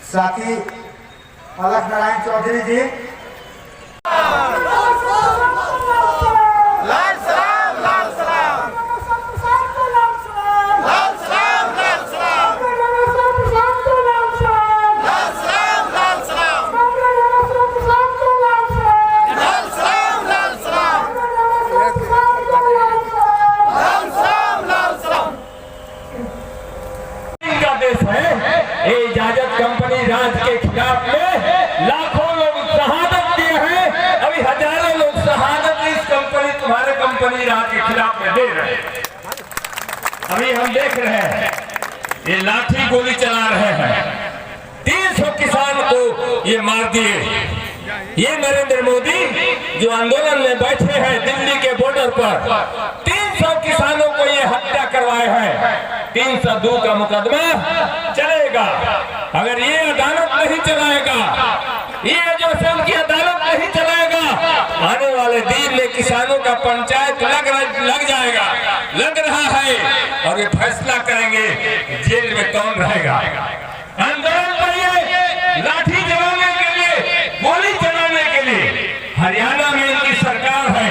साथी अलख नारायण चौधरी जी, इजाजत कंपनी राज के खिलाफ में लाखों लोग शहादत दिए हैं। अभी हजारों लोग शहादत इस कंपनी तुम्हारे कंपनी राज के खिलाफ में दे रहे हैं। अभी हम देख रहे हैं ये लाठी गोली चला रहे हैं, 300 किसान को ये मार दिए। ये नरेंद्र मोदी जो आंदोलन में बैठे हैं दिल्ली के बॉर्डर पर, 300 किसानों को ये हत्या करवाए हैं। 302 का मुकदमा चलेगा। अगर ये अदालत नहीं चलाएगा, ये जो से उनकी अदालत नहीं चलाएगा, आने वाले दिन में किसानों का पंचायत लग जाएगा, लग रहा है, और ये फैसला करेंगे जेल में कौन रहेगा। आंदोलन करिए, लाठी जलाने के लिए, गोली चलाने के लिए। हरियाणा में इनकी सरकार है,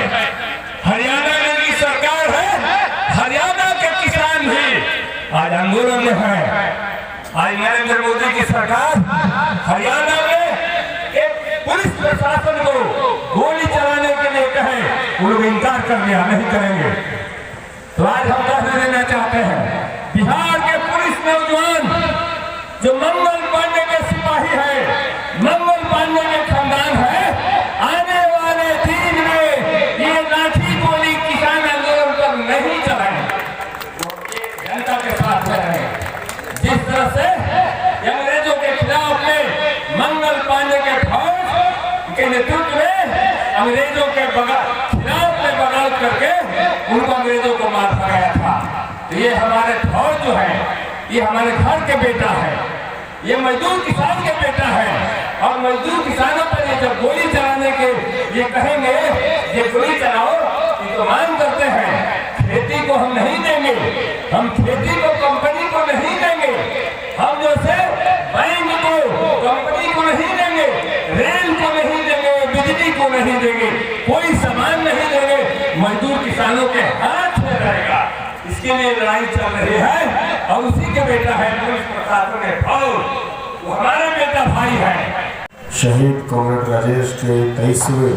हरियाणा में इनकी सरकार है। हरियाणा के किसान भी आज आंदोलन में है। आज नरेंद्र मोदी की सरकार हरियाणा में एक पुलिस प्रशासन को गोली चलाने के लिए कहे, वो लोग इनकार कर दिया, नहीं करेंगे। तो आज हम कहने देना चाहते हैं, बिहार के पुलिस नौजवान जो मंगल पांडे के सिपाही है, मंगल पांडे के खानदान है, आने वाले दिन में ये लाठी गोली किसान आंदोलन पर नहीं चलाएंगे, जनता के साथ रहे। जिस तरह से अंग्रेजों के खिलाफ में मंगल पांडे के फौज के नेतृत्व में अंग्रेजों के खिलाफ में बगावत करके उनको अंग्रेजों को मार भगाया था। तो ये हमारे फौज जो है, ये हमारे घर के बेटा है, ये मजदूर किसान के बेटा है। और मजदूर किसानों पर ये जब गोली चलाने के ये कहेंगे, ये गोली चलाओ, ये तो मांग करते हैं खेती को हम नहीं देंगे, हम खेती को कंपनी को नहीं देंगे, हम जो से बैंक को कंपनी को नहीं देंगे, रेल को नहीं देंगे, बिजली को नहीं देंगे, कोई सामान नहीं देंगे, मजदूर किसानों के हाथ में रहेगा। इसके लिए लड़ाई चल रही है और उसी के बेटा है पुलिस प्रशासन के फौज, वो हमारा बेटा भाई है। शहीद कॉमरेड राजेश के 23वें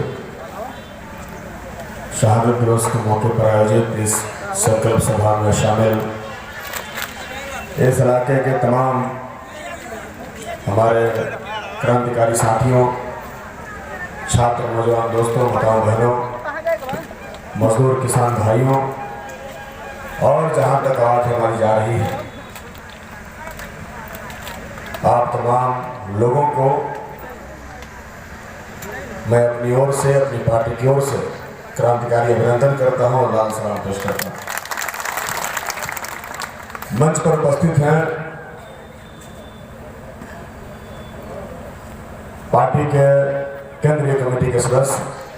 शहादत दिवस के मौके पर आयोजित इस संकल्प सभा में शामिल इस इलाके के तमाम हमारे क्रांतिकारी साथियों, छात्र, नौजवान दोस्तों, माताओं बहनों, मजदूर किसान भाइयों, और जहां तक आवाज हमारी जा रही है, आप तमाम लोगों को मैं अपनी ओर से, अपनी पार्टी की ओर से क्रांतिकारी अभिनंदन करता हूं और लाल सलाम पेश करता हूं। मंच पर उपस्थित हैं पार्टी के केंद्रीय कमेटी के सदस्य,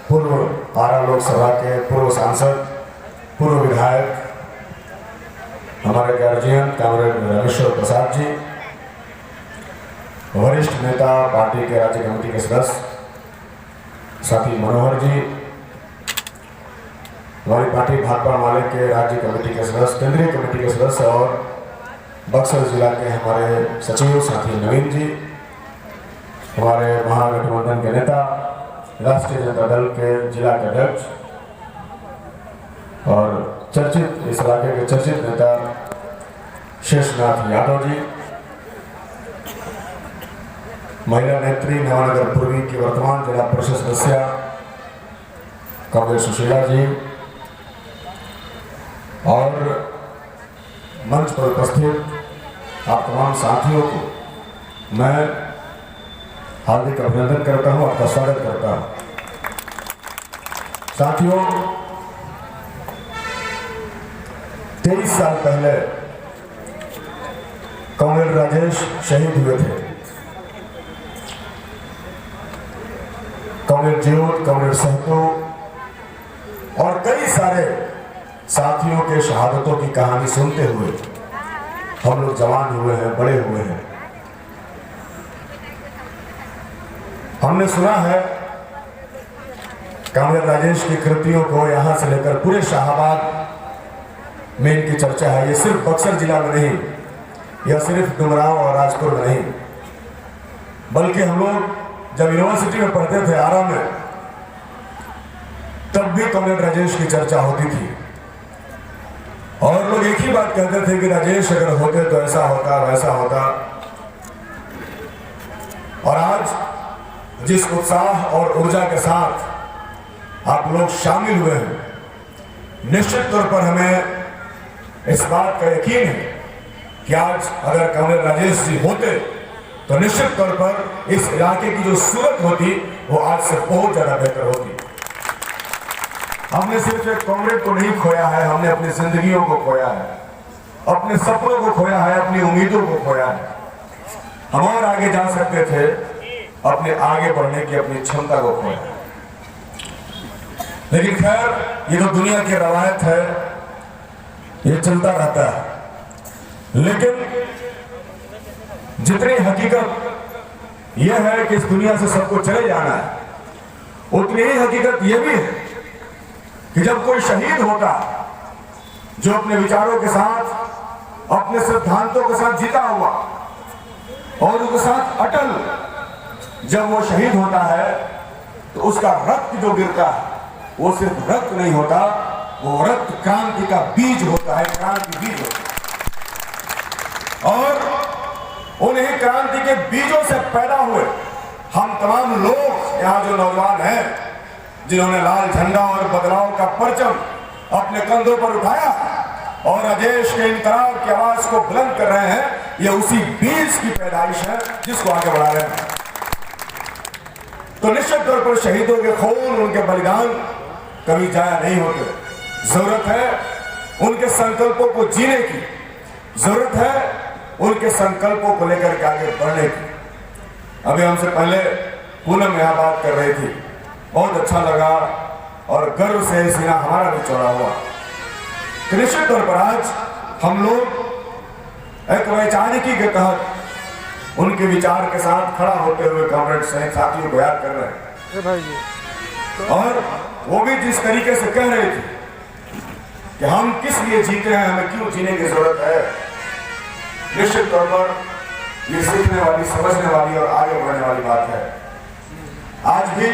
पूर्व आरा लोकसभा के पूर्व सांसद, पूर्व विधायक, हमारे गार्जियन कॉमरेड रामेश्वर प्रसाद जी, वरिष्ठ नेता पार्टी के राज्य कमेटी के सदस्य साथी मनोहर जी, हमारी पार्टी भाकपा माले के राज्य कमेटी के सदस्य, केंद्रीय कमेटी के सदस्य और बक्सर जिला के हमारे सचिव साथी नवीन जी, हमारे महागठबंधन के नेता, राष्ट्रीय जनता दल के जिला के अध्यक्ष और चर्चित इस इलाके के चर्चित नेता शेषनाथ यादव जी, महिला नेत्री नवानगर पूर्वी की वर्तमान जिला परिषद सदस्य कॉमरेड सुशीला जी, और मंच पर उपस्थित आप तमाम साथियों को मैं हार्दिक अभिनंदन करता हूं, आपका स्वागत करता हूं। साथियों, 23 साल पहले कॉमरेड राजेश शहीद हुए थे। कॉमरेड ज्योत, कॉमरेड सहतो और कई सारे साथियों के शहादतों की कहानी सुनते हुए हम लोग जवान हुए हैं, बड़े हुए हैं। हमने सुना है कामरेड राजेश की कृतियों को यहां से लेकर पूरे शाहाबाद में इनकी चर्चा है। ये सिर्फ बक्सर जिला में नहीं, या सिर्फ डुमरांव और राजपुर में नहीं, बल्कि हम लोग जब यूनिवर्सिटी में पढ़ते थे आरा में, तब भी कामरेड राजेश की चर्चा होती थी और लोग एक ही बात कहते थे कि राजेश अगर होते तो ऐसा होता, वैसा होता। और आज जिस उत्साह और ऊर्जा के साथ आप लोग शामिल हुए हैं, निश्चित तौर पर हमें इस बात का यकीन है कि आज अगर कामरेड राजेश जी होते तो निश्चित तौर पर इस इलाके की जो सूरत होती वो आज से बहुत ज्यादा बेहतर होती। हमने सिर्फ एक कामरेड को नहीं खोया है, हमने अपनी जिंदगियों को खोया है, अपने सपनों को खोया है, अपनी उम्मीदों को खोया है। हम और आगे जा सकते थे, अपने आगे बढ़ने की अपनी क्षमता को खोया। लेकिन खैर, ये तो दुनिया की रवायत है, ये चलता रहता है। लेकिन जितनी हकीकत यह है कि इस दुनिया से सबको चले जाना है, उतनी ही हकीकत यह भी है कि जब कोई शहीद होता जो अपने विचारों के साथ, अपने सिद्धांतों के साथ जीता हुआ और उनके साथ अटल, जब वो शहीद होता है तो उसका रक्त जो गिरता है वो सिर्फ रक्त नहीं होता, वो रक्त क्रांति का बीज होता है, क्रांति बीज होता है। और उन्हीं क्रांति के बीजों से पैदा हुए हम तमाम लोग यहाँ जो नौजवान हैं, जिन्होंने लाल झंडा और बदलाव का परचम अपने कंधों पर उठाया और राजेश के इनकलाब की आवाज को बुलंद कर रहे हैं, ये उसी बीज की पैदाइश है जिसको आगे बढ़ा रहे हैं। तो निश्चित तौर पर शहीदों के खून, उनके बलिदान कभी जाया नहीं होते। जरूरत है उनके संकल्पों को जीने की, जरूरत है उनके संकल्पों को लेकर के आगे बढ़ने की। अभी हमसे पहले पूनम यहाँ बात कर रही थी, बहुत अच्छा लगा और गर्व से सीना हमारा भी चौड़ा हुआ। तो निश्चित तौर पर आज हम लोग एक वैचारिकी के तहत उनके विचार के साथ खड़ा होते हुए कामरेड सहित साथियों को याद कर रहे हैं। और वो भी जिस तरीके से कह रहे थे कि हम किस लिए जीते हैं, हमें क्यों जीने की जरूरत है, निश्चित तौर पर ये सीखने वाली, समझने वाली और आगे बढ़ने वाली बात है। आज भी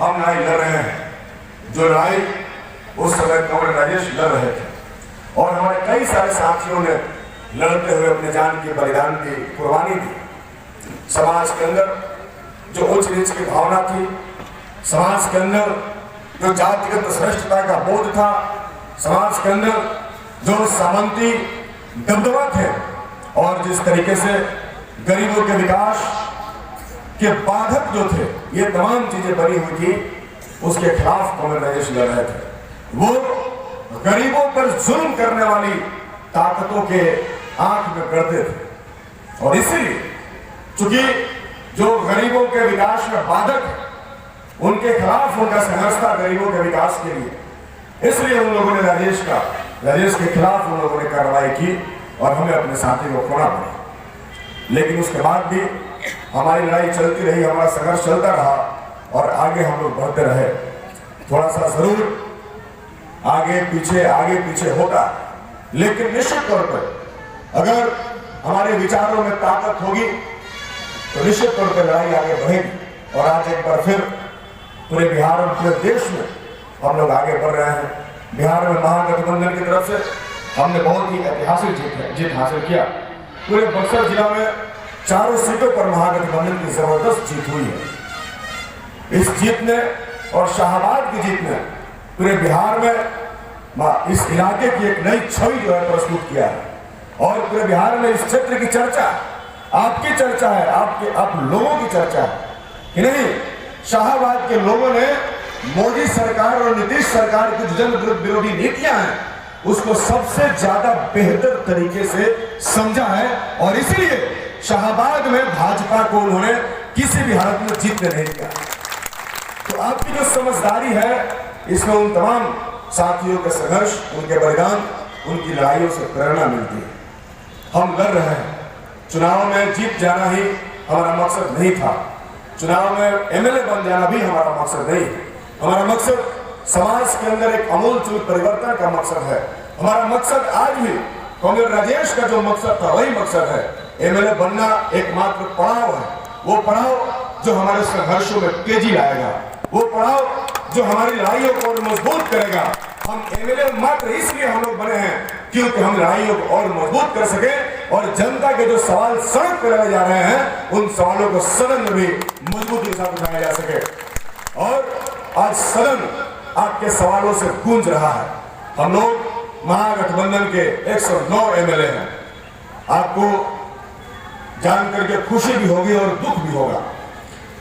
हम लड़ाई लड़ रहे हैं जो लड़ाई उस समय कामरेड राजेश लड़ रहे थे, और हमारे कई सारे साथियों ने लड़ते हुए अपने जान की बलिदान की कुर्बानी दी। समाज के अंदर जो उच्च नीच की भावना थी, समाज के अंदर जो जातिगत श्रेष्ठता का बोध था, समाज के अंदर जो सामंती दबदबा थे, और जिस तरीके से गरीबों के विकास के बाधक जो थे, ये तमाम चीजें बनी हुई थी, उसके खिलाफ कामरेड राजेश लड़ रहे थे। वो गरीबों पर जुल्म करने वाली ताकतों के आंख में गड़ते थे, और इसीलिए चूंकि जो गरीबों के विकास में बाधक है, उनके खिलाफ उनका संघर्ष था गरीबों के विकास के लिए, इसलिए उन लोगों ने राजेश के खिलाफ उन लोगों ने कार्रवाई की और हमें अपने साथी को खोना पड़ा। लेकिन उसके बाद भी हमारी लड़ाई चलती रही, हमारा संघर्ष चलता रहा और आगे हम लोग बढ़ते रहे। थोड़ा सा जरूर आगे पीछे होता, लेकिन निश्चित तौर पर अगर हमारे विचारों में ताकत होगी तो निश्चित तौर पर लड़ाई आगे बढ़ेगी। और आज एक बार फिर पूरे बिहार और पूरे देश में हम लोग आगे बढ़ रहे हैं। बिहार में महागठबंधन की तरफ से हमने बहुत ही ऐतिहासिक जीत हासिल किया। पूरे बक्सर जिला में 4 सीटों पर महागठबंधन की जबरदस्त जीत हुई है। इस जीत ने और शाहाबाद की जीत ने पूरे बिहार में इस इलाके की एक नई छवि जो है प्रस्तुत किया है, और पूरे बिहार में इस क्षेत्र की चर्चा आपकी चर्चा है, आप लोगों की चर्चा है कि नहीं। शाहाबाद के लोगों ने मोदी सरकार और नीतीश सरकार की जन विरोधी नीतियां हैं, उसको सबसे ज्यादा बेहतर तरीके से समझा है, और इसलिए शाहाबाद में भाजपा को उन्होंने किसी भी हालत में जीतने नहीं दिया। तो आपकी जो समझदारी है, इसमें उन तमाम साथियों के संघर्ष, उनके बलिदान, उनकी लड़ाइयों से प्रेरणा मिलती है। हम लड़ रहे हैं। चुनाव में जीत जाना ही हमारा मकसद नहीं था। चुनाव में एमएलए बन जाना भी हमारा मकसद नहीं है। हमारा मकसद समाज के अंदर एक अमूलचूल परिवर्तन का मकसद है। हमारा मकसद आज भी कॉमरेड राजेश का जो मकसद था वही मकसद है। एमएलए बनना एकमात्र पड़ाव है। वो पड़ाव जो हमारे संघर्षों में तेजी लाएगा, वो पड़ाव जो हमारी लड़ाइयों को और मजबूत करेगा। हम एमएलए मात्र इसलिए हम लोग बने हैं क्योंकि हम लड़ाइयों को और मजबूत कर सके और जनता के जो सवाल सड़क पर लगाए जा रहे हैं उन सवालों को सदन में भी मजबूती के साथ उठाया जा सके। और आज सदन आपके सवालों से गूंज रहा है। हम लोग महागठबंधन के 109 एमएलए हैं। आपको जानकर के खुशी भी होगी और दुख भी होगा।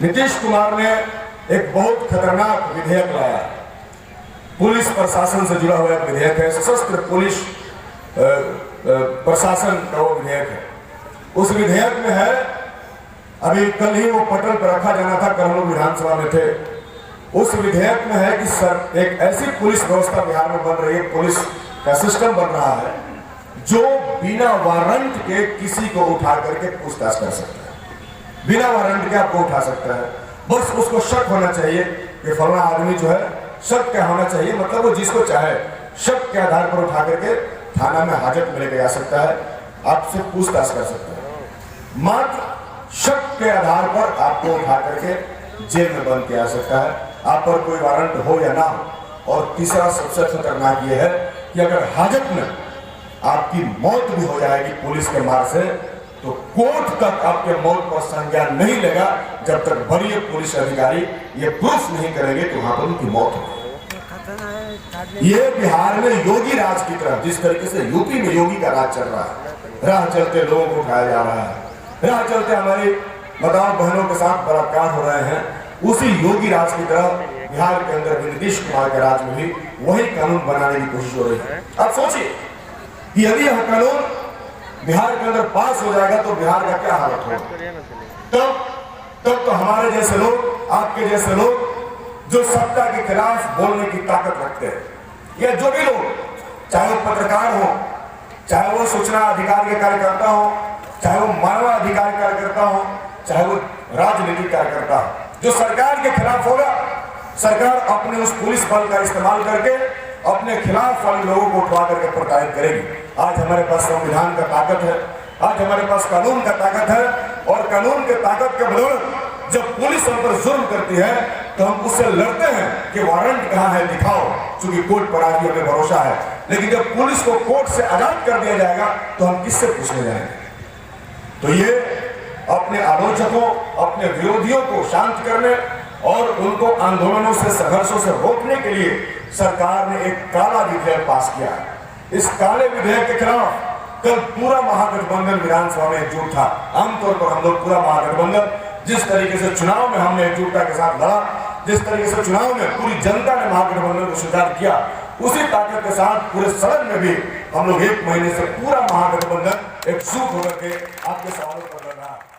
नीतीश कुमार ने एक बहुत खतरनाक विधेयक लाया। पुलिस प्रशासन से जुड़ा हुआ एक विधेयक है, सशस्त्र पुलिस प्रशासन का वो विधेयक है। उस विधेयक में है, अभी कल ही वो पटल पर रखा जाना था, कल हम लोग विधानसभा में थे। उस विधेयक में है कि सर एक ऐसी पुलिस व्यवस्था बिहार में बन रही है, पुलिस का सिस्टम बन रहा है जो बिना वारंट के किसी को उठा करके पूछताछ कर सकता है। बिना वारंट के आपको उठा सकता है। बस उसको शक होना चाहिए कि फलाना आदमी जो है, शक क्या होना चाहिए, मतलब वो जिसको चाहे शक के आधार पर उठा करके थाना में हाजत में लेके जा सकता है, आपसे पूछताछ कर सकता है। मात्र शक के आधार पर आपको उठा करके जेल में बंद किया जा सकता है, आप पर कोई वारंट हो या ना हो। और तीसरा सबसे खतरनाक ये है कि अगर हाजत में आपकी मौत भी हो जाएगी पुलिस के मार से, तो कोर्ट तक आपके मौत पर संज्ञान नहीं लेगा जब तक वरीय पुलिस अधिकारी ये प्रूफ नहीं करेंगे कि वहां पर उनकी मौत हो। ये बिहार में योगी राज की तरह, जिस तरीके से यूपी में योगी का राज चल रहा है, राह चलते लोगों को उठाया जा रहा है, राह चलते हमारी माताओं बहनों के साथ बलात्कार हो रहे हैं, उसी योगी राज की तरह बिहार के अंदर भी नीतीश कुमार के राज में भी वही कानून बनाने की कोशिश हो रही है। आप सोचिए कि यदि यह कानून बिहार के अंदर पास हो जाएगा तो बिहार का क्या हालत होगा। तब तो हमारे जैसे लोग, आपके जैसे लोग जो सत्ता के खिलाफ बोलने की ताकत रखते हैं, या जो भी लोग, चाहे वो पत्रकार हो, चाहे वो सूचना अधिकार के कार्यकर्ता हो, चाहे वो मानवाधिकार कार्यकर्ता हो, चाहे वो राजनीतिक कार्यकर्ता हो, जो सरकार के खिलाफ होगा, सरकार अपने उस पुलिस बल का इस्तेमाल करके अपने खिलाफ वाले लोगों को उठवा करके प्रताड़ित करेगी। आज हमारे पास संविधान का ताकत है, आज हमारे पास कानून का ताकत है, और कानून के ताकत के बदौलत जब पुलिस हम पर जुर्म करती है तो हम उससे लड़ते हैं कि वारंट कहाँ है, दिखाओ, क्योंकि कोर्ट पर आज भी हमें भरोसा है। लेकिन जब पुलिस को कोर्ट से आजाद कर दिया जाएगा तो हम किससे पूछने जाएंगे। तो ये अपने आलोचकों, अपने विरोधियों को शांत करने और उनको आंदोलनों से, संघर्षों से रोकने के लिए सरकार ने एक काला विधेयक पास किया है। इस काले विधेयक के खिलाफ कल पूरा महागठबंधन विधानसभा में एकजुट था। आमतौर पर हम लोग पूरा महागठबंधन, जिस तरीके से चुनाव में हमने एकजुटता के साथ लड़ा, जिस तरीके से चुनाव में पूरी जनता ने महागठबंधन को स्वीकार किया, उसी ताकत के साथ पूरे सदन में भी हम लोग 1 महीने से पूरा महागठबंधन एकजुट होकर के आपके सवालों पर लड़ रहा है।